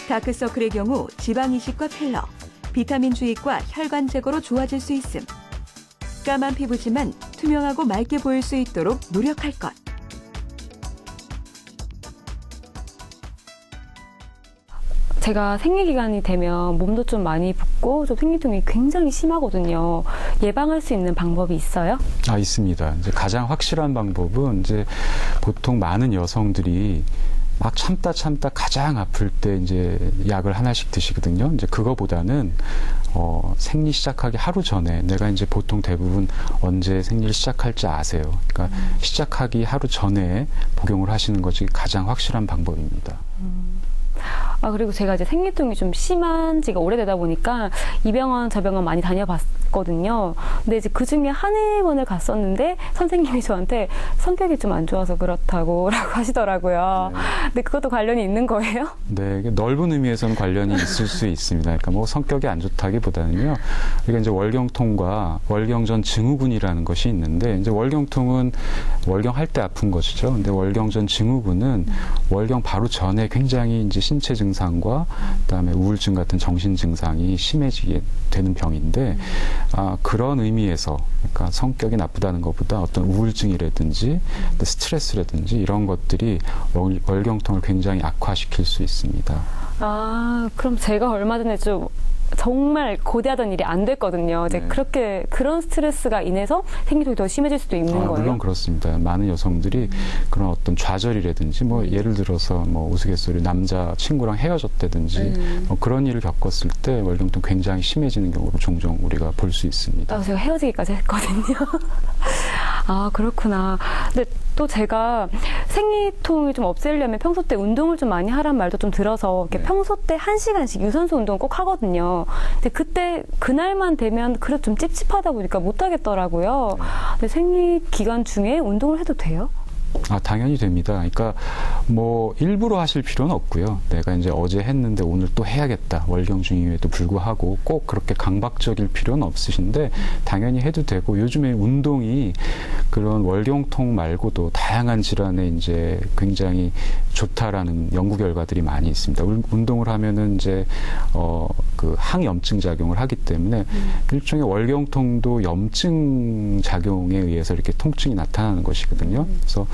다크서클의 경우 지방 이식과 필러, 비타민 주입과 혈관 제거로 좋아질 수 있음. 까만 피부지만 투명하고 맑게 보일 수 있도록 노력할 것. 제가 생리기간이 되면 몸도 좀 많이 붓고 좀 생리통이 굉장히 심하거든요. 예방할 수 있는 방법이 있어요? 있습니다. 이제 가장 확실한 방법은 이제 보통 많은 여성들이 막 참다 가장 아플 때 이제 약을 하나씩 드시거든요. 이제 그거보다는 생리 시작하기 하루 전에 내가 이제 보통 대부분 언제 생리를 시작할지 아세요. 그러니까 시작하기 하루 전에 복용을 하시는 것이 가장 확실한 방법입니다. 그리고 제가 이제 생리통이 좀 심한 지가 오래되다 보니까 이 병원 저 병원 많이 다녀봤거든요. 근데 이제 그 중에 한의원을 갔었는데 선생님이 저한테 성격이 좀 안 좋아서 그렇다고 하시더라고요. 근데 그것도 관련이 있는 거예요? 네, 넓은 의미에서는 관련이 있을 수 있습니다. 그러니까 뭐 성격이 안 좋다기보다는요. 이게 이제 월경통과 월경전 증후군이라는 것이 있는데 이제 월경통은 월경할 때 아픈 것이죠. 근데 월경전 증후군은 월경 바로 전에 굉장히 이제 신체 증상과 그다음에 우울증 같은 정신 증상이 심해지게 되는 병인데 그런 의미에서 그러니까 성격이 나쁘다는 것보다 어떤 우울증이라든지 스트레스라든지 이런 것들이 월경통을 굉장히 악화시킬 수 있습니다. 그럼 제가 얼마 전에 좀 정말 고대하던 일이 안 됐거든요. 이제 그런 스트레스가 인해서 생리통이 더 심해질 수도 있는 거예요? 물론 그렇습니다. 많은 여성들이 그런 어떤 좌절이라든지 뭐 예를 들어서 뭐 우스갯소리 남자 친구랑 헤어졌다든지 뭐 그런 일을 겪었을 때 월경통 굉장히 심해지는 경우를 종종 우리가 볼 수 있습니다. 제가 헤어지기까지 했거든요. 아, 그렇구나. 근데 또 제가 생리통을 좀 없애려면 평소 때 운동을 좀 많이 하란 말도 좀 들어서 이렇게 평소 때 1시간씩 유산소 운동 꼭 하거든요. 근데 그때 그날만 되면 그래도 좀 찝찝하다 보니까 못 하겠더라고요. 근데 생리 기간 중에 운동을 해도 돼요? 아, 당연히 됩니다. 그러니까 뭐 일부러 하실 필요는 없고요. 내가 이제 어제 했는데 오늘 또 해야겠다. 월경 중임에도 불구하고 꼭 그렇게 강박적일 필요는 없으신데 당연히 해도 되고, 요즘에 운동이 그런 월경통 말고도 다양한 질환에 이제 굉장히 좋다라는 연구 결과들이 많이 있습니다. 운동을 하면은 이제 그 항염증 작용을 하기 때문에 일종의 월경통도 염증 작용에 의해서 이렇게 통증이 나타나는 것이거든요. 그래서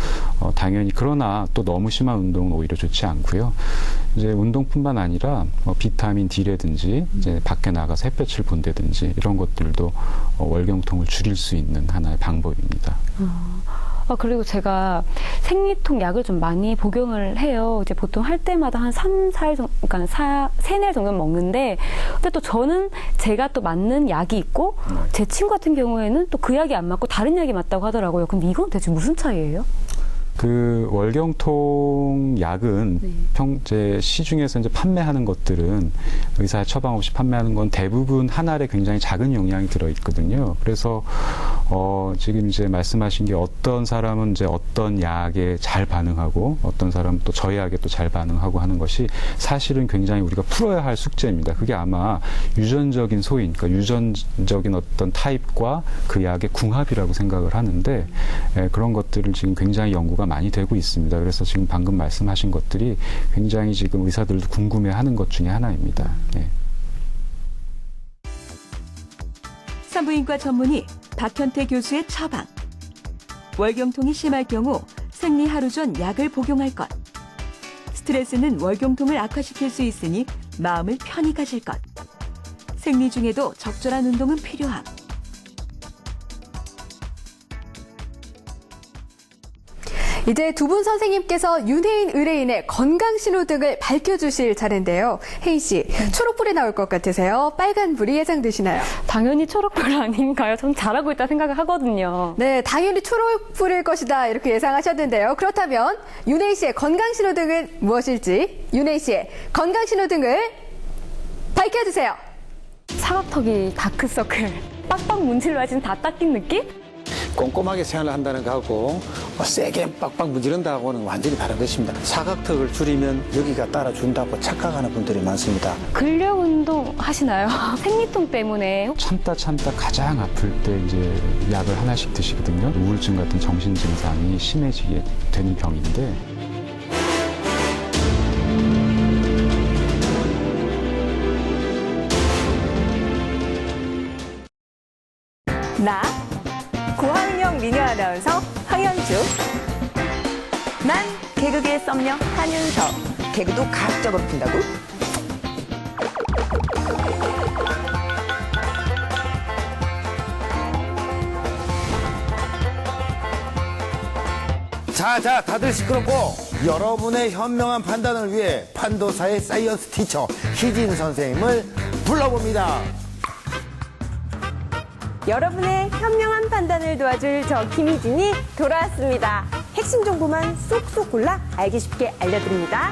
당연히, 그러나 또 너무 심한 운동은 오히려 좋지 않고요. 이제 운동뿐만 아니라 비타민 D라든지 이제 밖에 나가서 햇볕을 본다든지 이런 것들도 월경통을 줄일 수 있는 하나의 방법입니다. 그리고 제가 생리통 약을 좀 많이 복용을 해요. 이제 보통 할 때마다 한 3, 4일 정도, 그러니까 3, 4일 정도는 먹는데, 근데 또 저는 제가 또 맞는 약이 있고, 제 친구 같은 경우에는 또 그 약이 안 맞고 다른 약이 맞다고 하더라고요. 근데 이건 대체 무슨 차이예요? 그 월경통 약은 제 시중에서 이제 판매하는 것들은, 의사의 처방 없이 판매하는 건 대부분 한 알에 굉장히 작은 용량이 들어 있거든요. 그래서 지금 이제 말씀하신 게 어떤 사람은 이제 어떤 약에 잘 반응하고 어떤 사람은 또 저희 약에 또 잘 반응하고 하는 것이 사실은 굉장히 우리가 풀어야 할 숙제입니다. 그게 아마 유전적인 소인, 그러니까 유전적인 어떤 타입과 그 약의 궁합이라고 생각을 하는데, 그런 것들을 지금 굉장히 연구가 많이 되고 있습니다. 그래서 지금 방금 말씀하신 것들이 굉장히 지금 의사들도 궁금해하는 것 중에 하나입니다. 네. 산부인과 전문의 박현태 교수의 처방. 월경통이 심할 경우 생리 하루 전 약을 복용할 것. 스트레스는 월경통을 악화시킬 수 있으니 마음을 편히 가질 것. 생리 중에도 적절한 운동은 필요함. 이제 두 분 선생님께서 윤혜인 의뢰인의 건강 신호등을 밝혀주실 차례인데요. 혜인 씨, 초록불이 나올 것 같으세요? 빨간불이 예상되시나요? 당연히 초록불 아닌가요? 전 잘하고 있다 생각을 하거든요. 네, 당연히 초록불일 것이다 이렇게 예상하셨는데요. 그렇다면 윤혜인 씨의 건강 신호등은 무엇일지, 윤혜인 씨의 건강 신호등을 밝혀주세요. 사각턱이 다크서클, 빡빡 문질러야 지금 다 닦인 느낌? 꼼꼼하게 생활을 한다는 거하고 세게 빡빡 문지른다 하고는 완전히 다른 것입니다. 사각턱을 줄이면 여기가 따라준다고 착각하는 분들이 많습니다. 근력 운동 하시나요? 생리통 때문에. 참다 가장 아플 때 이제 약을 하나씩 드시거든요. 우울증 같은 정신 증상이 심해지게 되는 병인데, 나 고학력 미녀 아나운서 황현주. 난 개그계의 썸녀 한윤서. 개그도 가학적으로 푼다고? 자, 다들 시끄럽고 여러분의 현명한 판단을 위해 판도사의 사이언스 티처 희진 선생님을 불러봅니다. 여러분의 현명한 판단을 도와줄 저 김희진이 돌아왔습니다. 핵심 정보만 쏙쏙 골라 알기 쉽게 알려드립니다.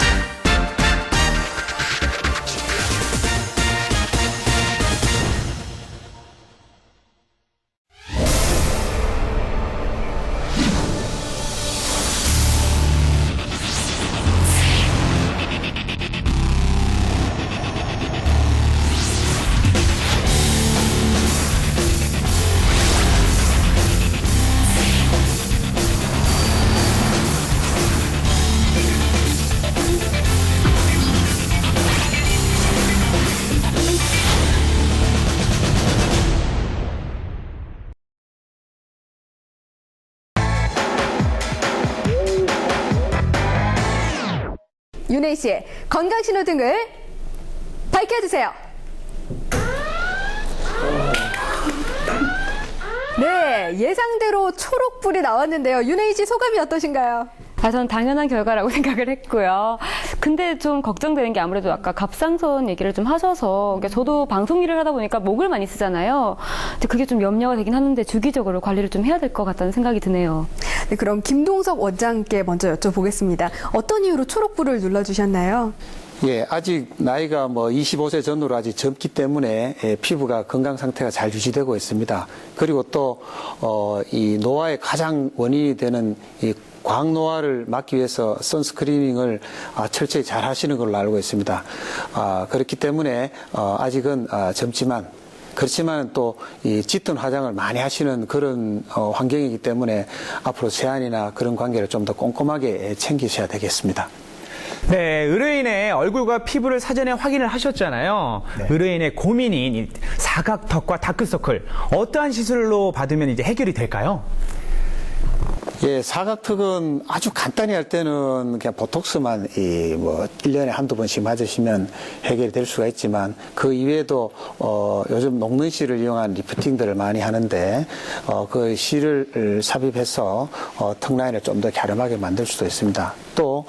윤혜인 씨의 건강 신호등을 밝혀주세요. 네, 예상대로 초록불이 나왔는데요. 윤혜인 씨 소감이 어떠신가요? 저는 당연한 결과라고 생각을 했고요. 근데 좀 걱정되는 게 아무래도 아까 갑상선 얘기를 좀 하셔서 그러니까 저도 방송 일을 하다 보니까 목을 많이 쓰잖아요. 근데 그게 좀 염려가 되긴 하는데 주기적으로 관리를 좀 해야 될 것 같다는 생각이 드네요. 네, 그럼 김동석 원장께 먼저 여쭤보겠습니다. 어떤 이유로 초록불을 눌러주셨나요? 예, 아직 나이가 25세 전후로 아직 젊기 때문에 피부가 건강 상태가 잘 유지되고 있습니다. 그리고 또 이 노화의 가장 원인이 되는 이 광노화를 막기 위해서 선스크리닝을 철저히 잘 하시는 걸로 알고 있습니다. 그렇기 때문에 아직은 젊지만 그렇지만 또 이 짙은 화장을 많이 하시는 그런 환경이기 때문에 앞으로 세안이나 그런 관계를 좀 더 꼼꼼하게 챙기셔야 되겠습니다. 네, 의뢰인의 얼굴과 피부를 사전에 확인을 하셨잖아요. 네. 의뢰인의 고민인 사각턱과 다크서클 어떠한 시술로 받으면 이제 해결이 될까요? 예, 사각턱은 아주 간단히 할 때는 그냥 보톡스만 1년에 한두 번씩 맞으시면 해결이 될 수가 있지만 그 이외에도 요즘 녹는 실을 이용한 리프팅들을 많이 하는데 그 실을 삽입해서 턱 라인을 좀 더 갸름하게 만들 수도 있습니다. 또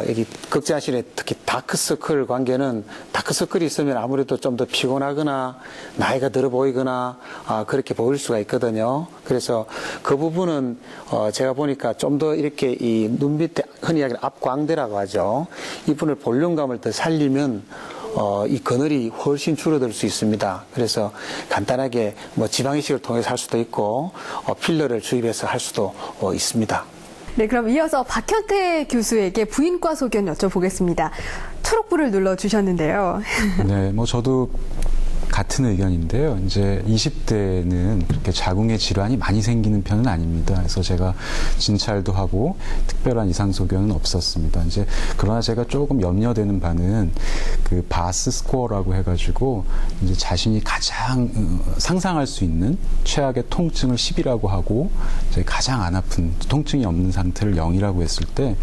여기 극장실에 특히 다크서클 관계는 다크서클이 있으면 아무래도 좀 더 피곤하거나 나이가 들어 보이거나 그렇게 보일 수가 있거든요. 그래서 그 부분은 제가 보니까 좀 더 이렇게 이 눈 밑에 흔히 이야기하는 앞광대라고 하죠. 이 부분을 볼륨감을 더 살리면 이 그늘이 훨씬 줄어들 수 있습니다. 그래서 간단하게 지방이식을 통해서 할 수도 있고 필러를 주입해서 할 수도 있습니다. 네, 그럼 이어서 박현태 교수에게 부인과 소견 여쭤보겠습니다. 초록불을 눌러주셨는데요. 네, 저도 같은 의견인데요. 이제 20대는 그렇게 자궁의 질환이 많이 생기는 편은 아닙니다. 그래서 제가 진찰도 하고 특별한 이상 소견은 없었습니다. 이제 그러나 제가 조금 염려되는 바는 그 바스 스코어라고 해가지고 이제 자신이 가장 상상할 수 있는 최악의 통증을 10이라고 하고 이제 가장 안 아픈 통증이 없는 상태를 0이라고 했을 때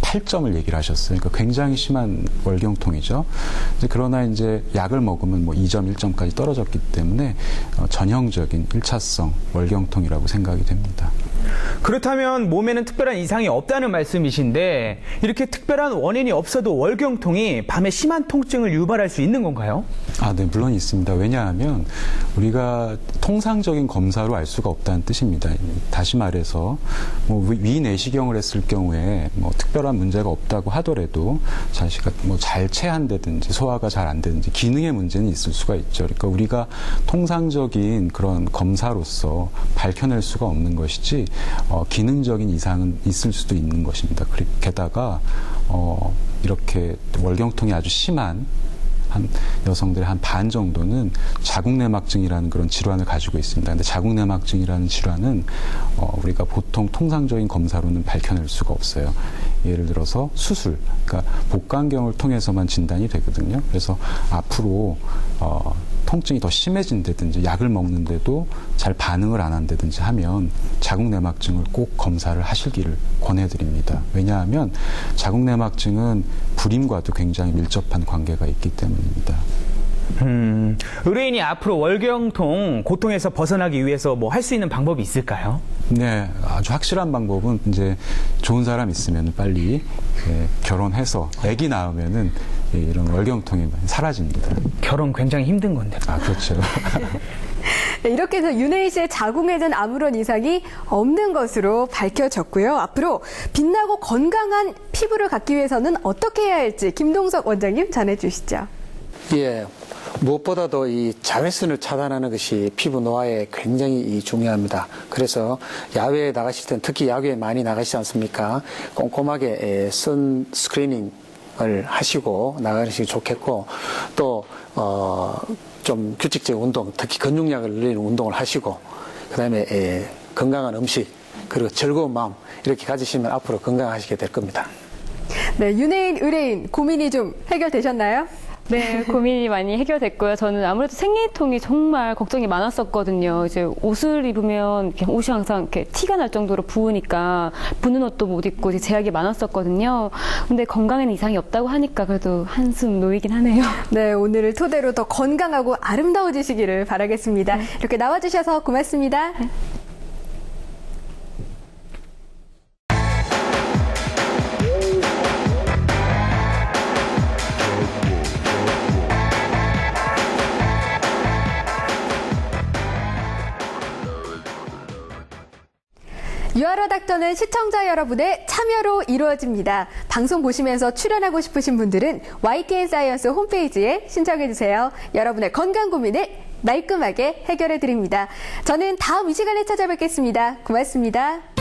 8점을 얘기를 하셨어요. 그러니까 굉장히 심한 월경통이죠. 그러나 이제 약을 먹으면 2점, 1점까지 떨어졌기 때문에 전형적인 1차성 월경통이라고 생각이 됩니다. 그렇다면 몸에는 특별한 이상이 없다는 말씀이신데 이렇게 특별한 원인이 없어도 월경통이 밤에 심한 통증을 유발할 수 있는 건가요? 네, 물론 있습니다. 왜냐하면 우리가 통상적인 검사로 알 수가 없다는 뜻입니다. 다시 말해서 위 내시경을 했을 경우에 특별한 문제가 없다고 하더라도 자식이 잘 체한다든지 소화가 잘 안 되든지 기능의 문제는 있을 수가 있죠. 그러니까 우리가 통상적인 그런 검사로서 밝혀낼 수가 없는 것이지 기능적인 이상은 있을 수도 있는 것입니다. 게다가 이렇게 월경통이 아주 심한 한 여성들의 한 반 정도는 자궁내막증이라는 그런 질환을 가지고 있습니다. 근데 자궁내막증이라는 질환은 우리가 보통 통상적인 검사로는 밝혀낼 수가 없어요. 예를 들어서 수술, 그러니까 복강경을 통해서만 진단이 되거든요. 그래서 앞으로 통증이 더 심해진다든지 약을 먹는데도 잘 반응을 안 한다든지 하면 자궁내막증을 꼭 검사를 하시기를 권해드립니다. 왜냐하면 자궁내막증은 불임과도 굉장히 밀접한 관계가 있기 때문입니다. 의뢰인이 앞으로 월경통 고통에서 벗어나기 위해서 할 수 있는 방법이 있을까요? 네, 아주 확실한 방법은 이제 좋은 사람 있으면 빨리 결혼해서 아기 낳으면은 이런 월경통이 사라집니다. 결혼 굉장히 힘든 건데. 그렇죠. 네, 이렇게 해서 윤혜인 씨의 자궁에는 아무런 이상이 없는 것으로 밝혀졌고요. 앞으로 빛나고 건강한 피부를 갖기 위해서는 어떻게 해야 할지 김동석 원장님 전해주시죠. 예. 무엇보다도 이 자외선을 차단하는 것이 피부 노화에 굉장히 중요합니다. 그래서 야외에 나가실 때는 특히 야외에 많이 나가시지 않습니까? 꼼꼼하게 선 스크리닝을 하시고 나가시기 좋겠고 또 좀 규칙적인 운동, 특히 근육량을 늘리는 운동을 하시고 그다음에 건강한 음식 그리고 즐거운 마음 이렇게 가지시면 앞으로 건강하시게 될 겁니다. 네, 윤혜인 의뢰인 고민이 좀 해결되셨나요? 네, 고민이 많이 해결됐고요. 저는 아무래도 생리통이 정말 걱정이 많았었거든요. 이제 옷을 입으면 옷이 항상 이렇게 티가 날 정도로 부으니까 부는 옷도 못 입고 이제 제약이 많았었거든요. 근데 건강에는 이상이 없다고 하니까 그래도 한숨 놓이긴 하네요. 네, 오늘을 토대로 더 건강하고 아름다워지시기를 바라겠습니다. 이렇게 나와주셔서 고맙습니다. 닥터는 시청자 여러분의 참여로 이루어집니다. 방송 보시면서 출연하고 싶으신 분들은 YTN 사이언스 홈페이지에 신청해주세요. 여러분의 건강 고민을 말끔하게 해결해드립니다. 저는 다음 이 시간에 찾아뵙겠습니다. 고맙습니다.